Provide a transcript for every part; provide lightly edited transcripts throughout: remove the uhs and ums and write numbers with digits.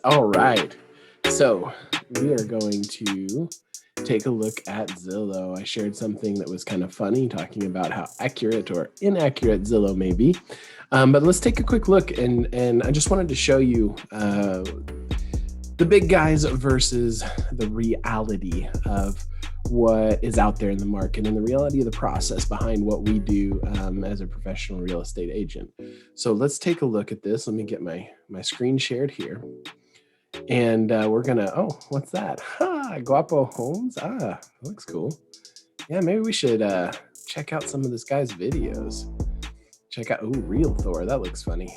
All right. So we are going to take a look at Zillow. I shared something that was kind of funny, talking about how accurate or inaccurate Zillow may be. But let's take a quick look, and I just wanted to show you the big guys versus the reality of what is out there in the market and the reality of the process behind what we do as a professional real estate agent. So let's take a look at this. Let me get my screen shared here. And we're gonna, oh, what's that? Guapo Homes. That looks cool. Yeah, maybe we should check out some of this guy's videos. Check out, Real Thor. That looks funny.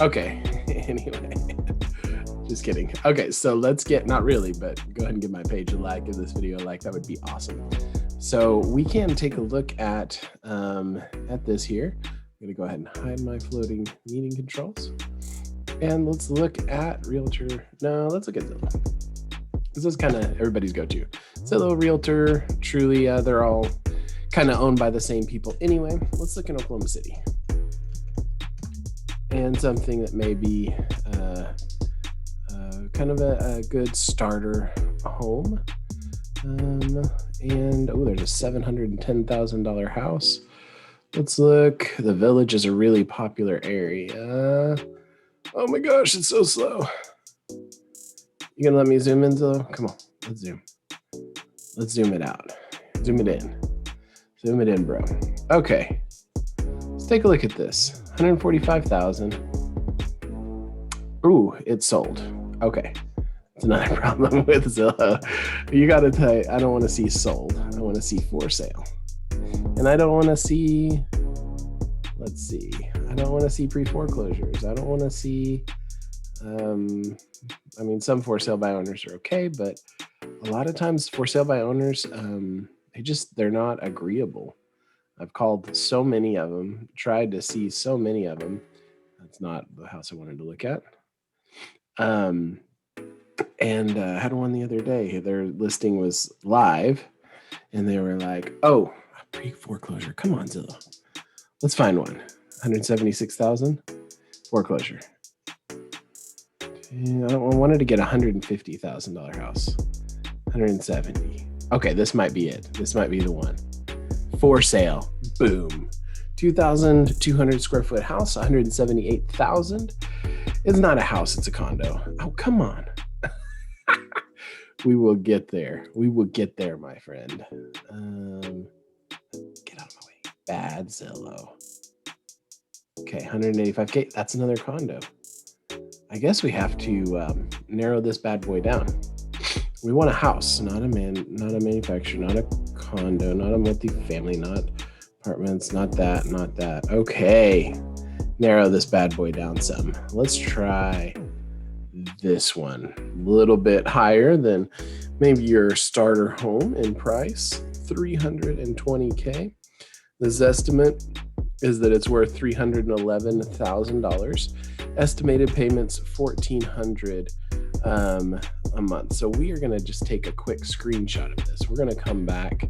Okay, anyway. Just kidding. Okay, so let's get, not really, but go ahead and give my page a like, give this video a like. That would be awesome. So we can take a look at this here. I'm gonna go ahead and hide my floating meeting controls. And let's look at Realtor. No, let's look at Zillow. This is kind of everybody's go-to. Zillow, Realtor, Truly, they're all kind of owned by the same people anyway. Let's look in Oklahoma City. And something that may be kind of a good starter home. And there's a $710,000 house. Let's look. The Village is a really popular area. Oh my gosh, it's so slow. You gonna let me zoom in, Zillow? Come on, let's zoom. Let's zoom it out. Zoom it in. Zoom it in, bro. Okay, let's take a look at this. 145,000. Ooh, it's sold. Okay, that's another problem with Zillow. You gotta tell you, I don't want to see sold. I want to see for sale, and I don't want to see. Let's see. I don't want to see pre-foreclosures. I don't want to see. I mean, some for sale by owners are okay, but a lot of times for sale by owners, they're not agreeable. I've called so many of them, tried to see so many of them. That's not the house I wanted to look at. And I had one the other day. Their listing was live, and they were like, "Oh, pre-foreclosure. Come on, Zillow. Let's find one. 176,000 foreclosure." I wanted to get a $150,000 house. 170. Okay, this might be it. This might be the one. For sale. Boom. 2,200 square foot house, 178,000. It's not a house, it's a condo. Oh, come on. We will get there. We will get there, my friend. Get out of my way. Bad Zillow. Okay, 185K. That's another condo. I guess we have to narrow this bad boy down. We want a house, not a manufacturer, not a condo, not a multifamily, not apartments, not that. Okay, narrow this bad boy down some. Let's try this one. A little bit higher than maybe your starter home in price, 320K. The Zestimate is that it's worth $311,000. Estimated payments $1,400 a month. So we are going to just take a quick screenshot of this. We're going to come back.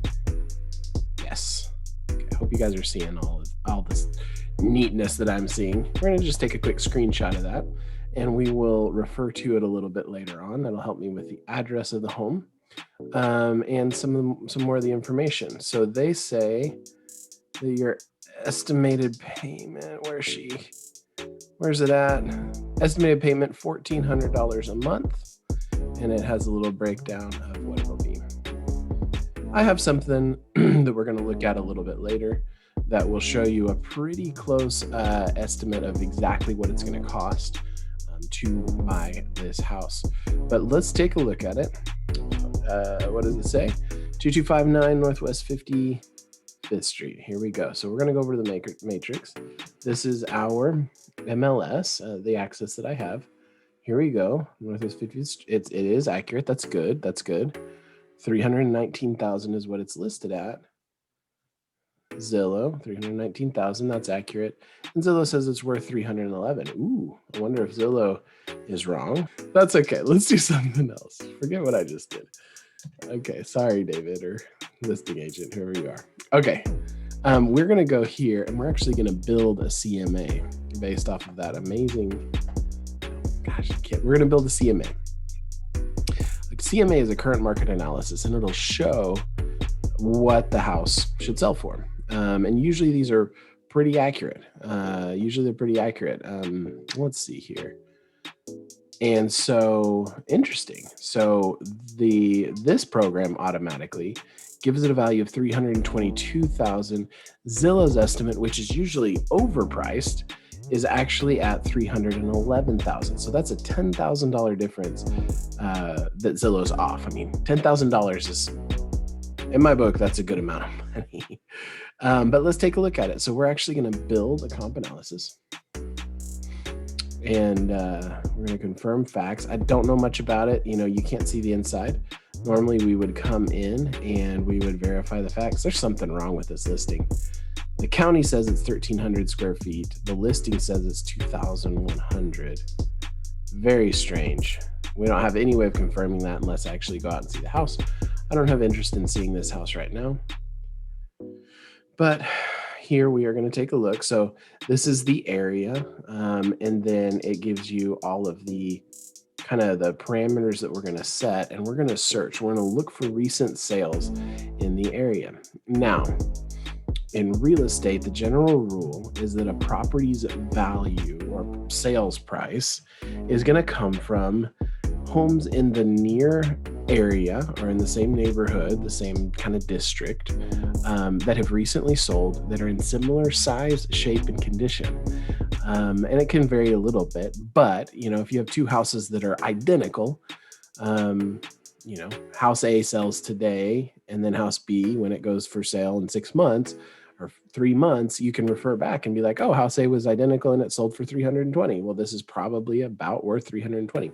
Yes. Okay, I hope you guys are seeing all this neatness that I'm seeing. We're going to just take a quick screenshot of that, and we will refer to it a little bit later on. That'll help me with the address of the home and some more of the information. So they say that your estimated payment, where's it at? Estimated payment $1,400 a month, and it has a little breakdown of what it'll be. I have something that we're going to look at a little bit later that will show you a pretty close estimate of exactly what it's going to cost to buy this house. But let's take a look at it. What does it say? 2259 Northwest 55th Street. Here we go. So we're going to go over to the matrix. This is our MLS, the access that I have. Here we go. Northwest 50th. It is accurate. That's good. That's good. 319,000 is what it's listed at. Zillow, 319,000. That's accurate. And Zillow says it's worth 311. Ooh, I wonder if Zillow is wrong. That's okay. Let's do something else. Forget what I just did. Okay, sorry, David, or listing agent, whoever you are. Okay, we're going to go here, and we're actually going to build a CMA based off of that amazing gosh, we're going to build a CMA. CMA is a current market analysis, and it'll show what the house should sell for. And usually these are pretty accurate. Usually they're pretty accurate. Let's see here. And so interesting. So this program automatically gives it a value of $322,000. Zillow's estimate, which is usually overpriced, is actually at $311,000. So that's a $10,000 difference that Zillow's off. I mean, $10,000 is, in my book, that's a good amount of money. But let's take a look at it. So we're actually going to build a comp analysis. And we're going to confirm facts. I don't know much about it. You can't see the inside. Normally we would come in and we would verify the facts. There's something wrong with this listing. The county says it's 1,300 square feet. The listing says it's 2,100. Very strange. We don't have any way of confirming that unless I actually go out and see the house. I don't have interest in seeing this house right now. But here we are going to take a look. So this is the area, and then it gives you all of the kind of the parameters that we're going to set, and we're going to search. We're going to look for recent sales in the area. Now, in real estate, the general rule is that a property's value or sales price is going to come from homes in the near area or in the same neighborhood, the same kind of district, that have recently sold, that are in similar size, shape, and condition. And it can vary a little bit, but if you have two houses that are identical, house A sells today, and then house B, when it goes for sale in 6 months or 3 months, you can refer back and be like, oh, house A was identical and it sold for 320. Well, this is probably about worth 320.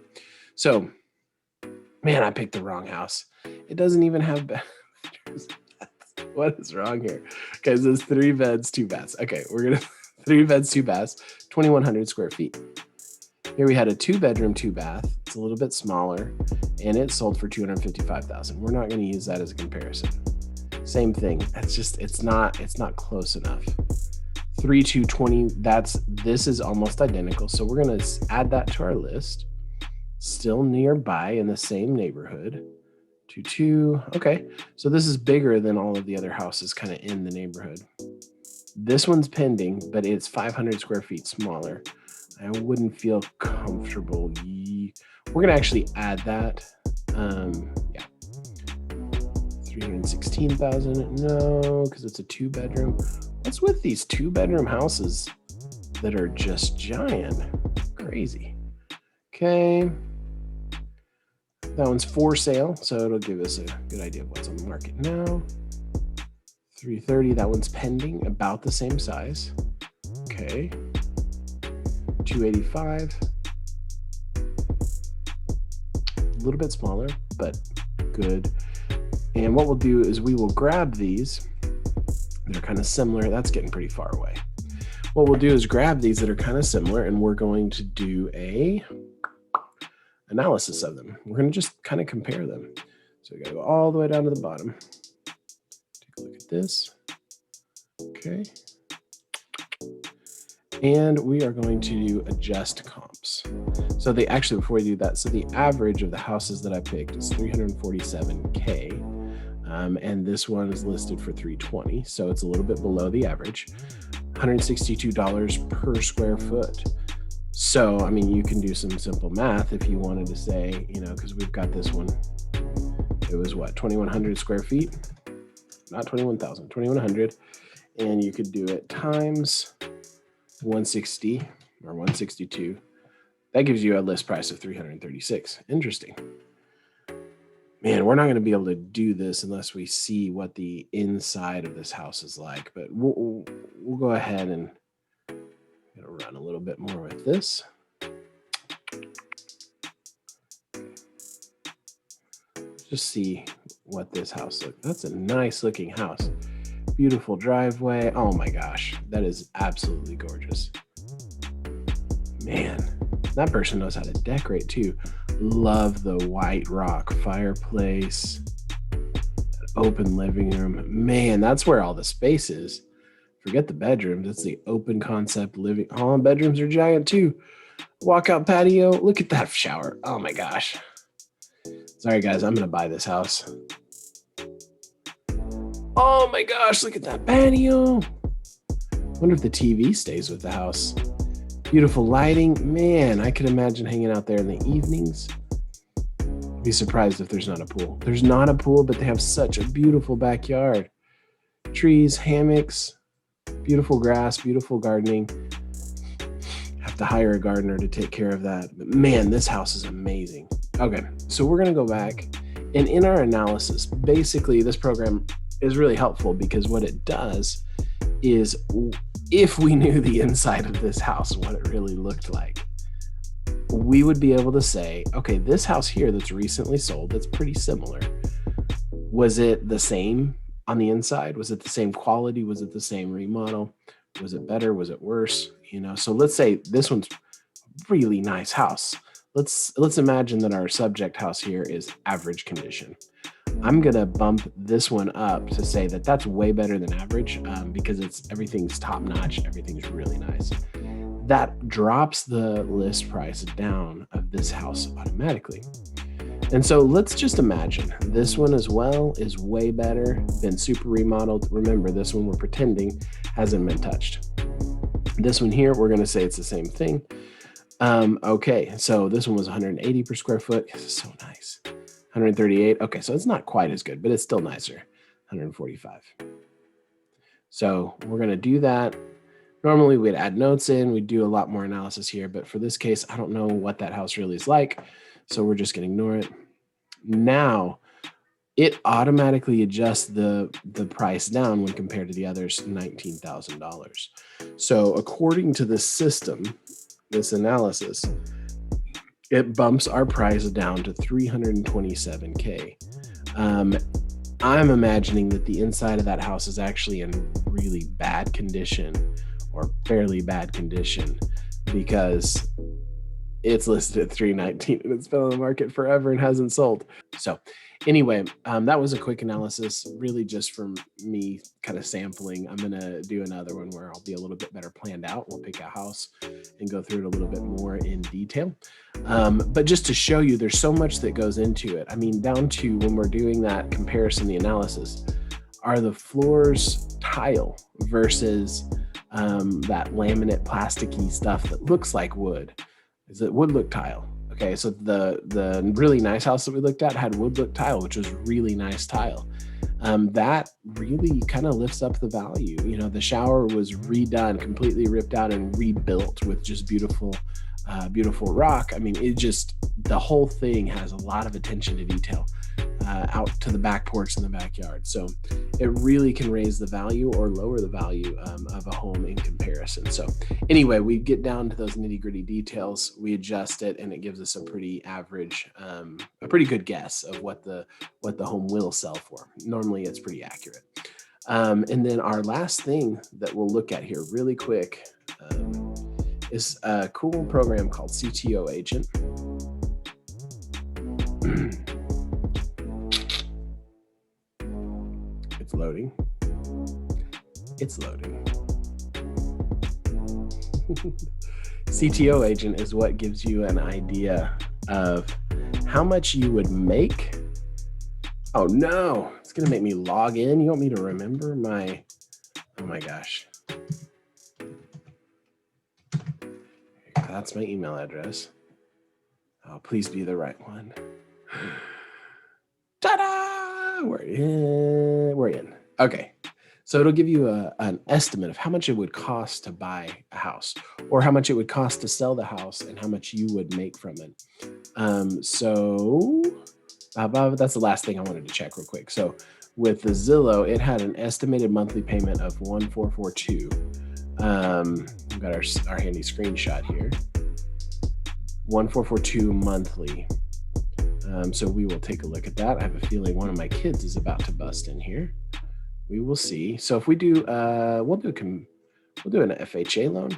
So, man, I picked the wrong house. It doesn't even have bedrooms. What is wrong here? Okay, so it's 3 beds, 2 baths. Okay, we're going to 3 beds, 2 baths, 2,100 square feet. Here we had a 2-bedroom, 2-bath. It's a little bit smaller, and it sold for $255,000. We're not going to use that as a comparison. Same thing. It's not close enough. 3,220. This is almost identical. So we're going to add that to our list. Still nearby in the same neighborhood. 2. Okay. So this is bigger than all of the other houses kind of in the neighborhood. This one's pending, but it's 500 square feet smaller. I wouldn't feel comfortable. We're going to actually add that. Yeah. 316,000. No, because it's a 2-bedroom. What's with these 2-bedroom houses that are just giant? Crazy. Okay. That one's for sale, so it'll give us a good idea of what's on the market now. 330, that one's pending, about the same size. Okay. 285. A little bit smaller, but good. And what we'll do is we will grab these. They're kind of similar. That's getting pretty far away. What we'll do is grab these that are kind of similar, and we're going to do a analysis of them. We're going to just kind of compare them. So we got to go all the way down to the bottom. Take a look at this. Okay. And we are going to adjust comps. So before we do that, so the average of the houses that I picked is 347K. And this one is listed for 320. So it's a little bit below the average. $162 per square foot. So, I mean, you can do some simple math if you wanted to say, because we've got this one. It was what, 2,100 square feet? Not 21,000, 2,100. And you could do it times 160 or 162. That gives you a list price of 336. Interesting. Man, we're not going to be able to do this unless we see what the inside of this house is like. But we'll go ahead and run a little bit more with this. Just see what this house looks. That's a nice looking house. Beautiful driveway. Oh my gosh, that is absolutely gorgeous. Man, that person knows how to decorate too. Love the white rock fireplace, open living room. Man, that's where all the space is. Forget the bedrooms. It's the open concept living. All bedrooms are giant too. Walkout patio. Look at that shower. Oh my gosh. Sorry guys, I'm gonna buy this house. Oh my gosh, look at that patio. Wonder if the TV stays with the house. Beautiful lighting. Man, I could imagine hanging out there in the evenings. Be surprised if there's not a pool. There's not a pool, but they have such a beautiful backyard. Trees, hammocks, beautiful grass, beautiful gardening. Have to hire a gardener to take care of that. But man, this house is amazing. Okay, so we're gonna go back, and in our analysis, basically this program is really helpful because what it does is, if we knew the inside of this house, what it really looked like, we would be able to say, okay, this house here that's recently sold, that's pretty similar. Was it the same on the inside? Was it the same quality? Was it the same remodel? Was it better? Was it worse? You know, so let's say this one's really nice house. Let's imagine that our subject house here is average condition. I'm gonna bump this one up to say that that's way better than average because everything's top notch, everything's really nice. That drops the list price down of this house automatically. And so let's just imagine this one as well is way better, been super remodeled. Remember, this one we're pretending hasn't been touched. This one here, we're gonna say it's the same thing. Okay, so this one was 180 per square foot. So nice. 138. Okay, so it's not quite as good, but it's still nicer. 145. So we're going to do that. Normally we'd add notes in, we'd do a lot more analysis here, but for this case, I don't know what that house really is like. So we're just going to ignore it. Now it automatically adjusts the price down when compared to the others, $19,000. So according to this system, this analysis, it bumps our price down to $327K. I'm imagining that the inside of that house is actually in really bad condition or fairly bad condition because it's listed at $319 and it's been on the market forever and hasn't sold. So anyway, that was a quick analysis, really just from me kind of sampling. I'm going to do another one where I'll be a little bit better planned out. We'll pick a house and go through it a little bit more in detail. But just to show you, there's so much that goes into it. I mean, down to when we're doing that comparison, the analysis, are the floors tile versus that laminate plasticky stuff that looks like wood? Is it wood look tile? Okay, so the really nice house that we looked at had wood look tile, which was really nice tile. That really kind of lifts up the value. You know, the shower was redone, completely ripped out and rebuilt with just beautiful rock. I mean, the whole thing has a lot of attention to detail out to the back porch in the backyard. So it really can raise the value or lower the value of a home in comparison. So anyway, we get down to those nitty gritty details, we adjust it, and it gives us a pretty average, a pretty good guess of what the home will sell for. Normally it's pretty accurate. And then our last thing that we'll look at here really quick is a cool program called CTO Agent. It's loading. It's loading. CTO Agent is what gives you an idea of how much you would make. Oh no, it's gonna make me log in. You want me to remember my, oh my gosh. That's my email address. Oh, please be the right one. Ta-da! We're in. Okay. So it'll give you an estimate of how much it would cost to buy a house, or how much it would cost to sell the house, and how much you would make from it. So that's the last thing I wanted to check real quick. So with the Zillow, it had an estimated monthly payment of $1,442. We've got our handy screenshot here. $1,442 monthly. So we will take a look at that. I have a feeling one of my kids is about to bust in here. We will see. So if we do, we'll do an FHA loan,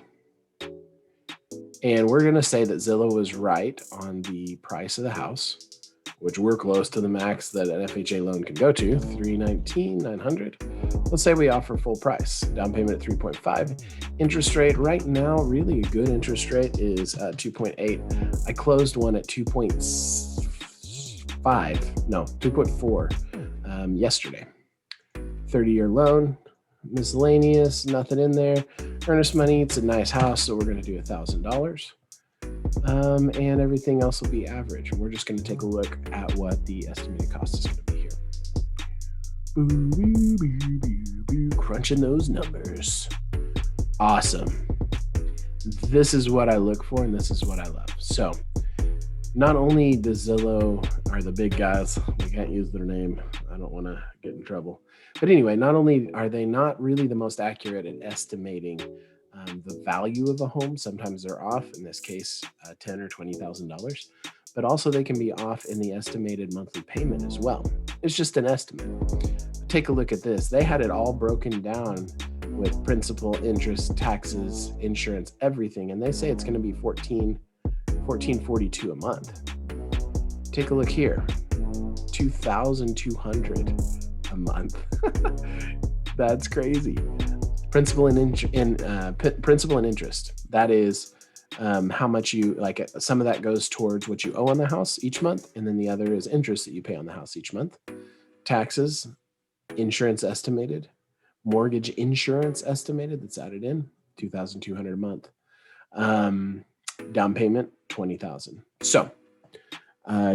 and we're going to say that Zillow was right on the price of the house. which we're close to the max that an FHA loan can go to, $319,900. Let's say we offer full price, down payment at 3.5. Interest rate right now, really a good interest rate is 2.8. I closed one at 2.4 yesterday. 30-year loan, miscellaneous, nothing in there. Earnest money, it's a nice house, so we're going to do $1,000. And everything else will be average. And we're just going to take a look at what the estimated cost is going to be here. Boo, boo, boo, boo, boo, crunching those numbers. Awesome. This is what I look for, and this is what I love. So not only does Zillow, or the big guys, we can't use their name, I don't want to get in trouble. But anyway, not only are they not really the most accurate at estimating the value of a home, sometimes they're off, in this case, $10,000 or $20,000, but also they can be off in the estimated monthly payment as well. It's just an estimate. Take a look at this. They had it all broken down with principal, interest, taxes, insurance, everything, and they say it's going to be $1,442 a month. Take a look here, $2,200 a month. That's crazy. Principal and interest. That is how much you like. Some of that goes towards what you owe on the house each month, and then the other is interest that you pay on the house each month. Taxes, insurance estimated, mortgage insurance estimated that's added in, $2,200 a month. Down payment, $20,000. So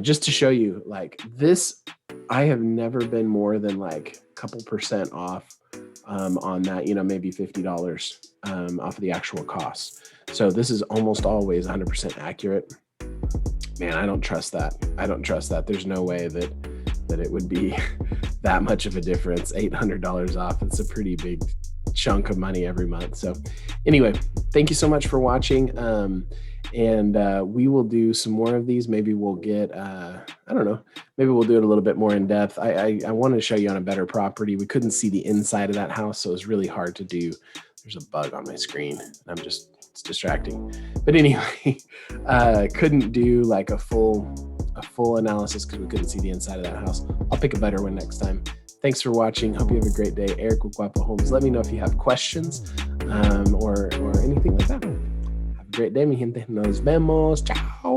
just to show you, like this, I have never been more than like a couple percent off on that, maybe $50 off of the actual cost. So this is almost always 100% accurate. Man, I don't trust that. There's no way that it would be that much of a difference. $800 off. It's a pretty big chunk of money every month. So anyway, thank you so much for watching. And we will do some more of these. Maybe we'll get, I don't know, maybe we'll do it a little bit more in depth. I wanted to show you on a better property. We couldn't see the inside of that house, so it was really hard to do. There's a bug on my screen. It's distracting. But anyway, couldn't do like a full analysis because we couldn't see the inside of that house. I'll pick a better one next time. Thanks for watching. Hope you have a great day. Eric with Guapo Homes. Let me know if you have questions or anything like that. Great day, mi gente. Nos vemos. Ciao.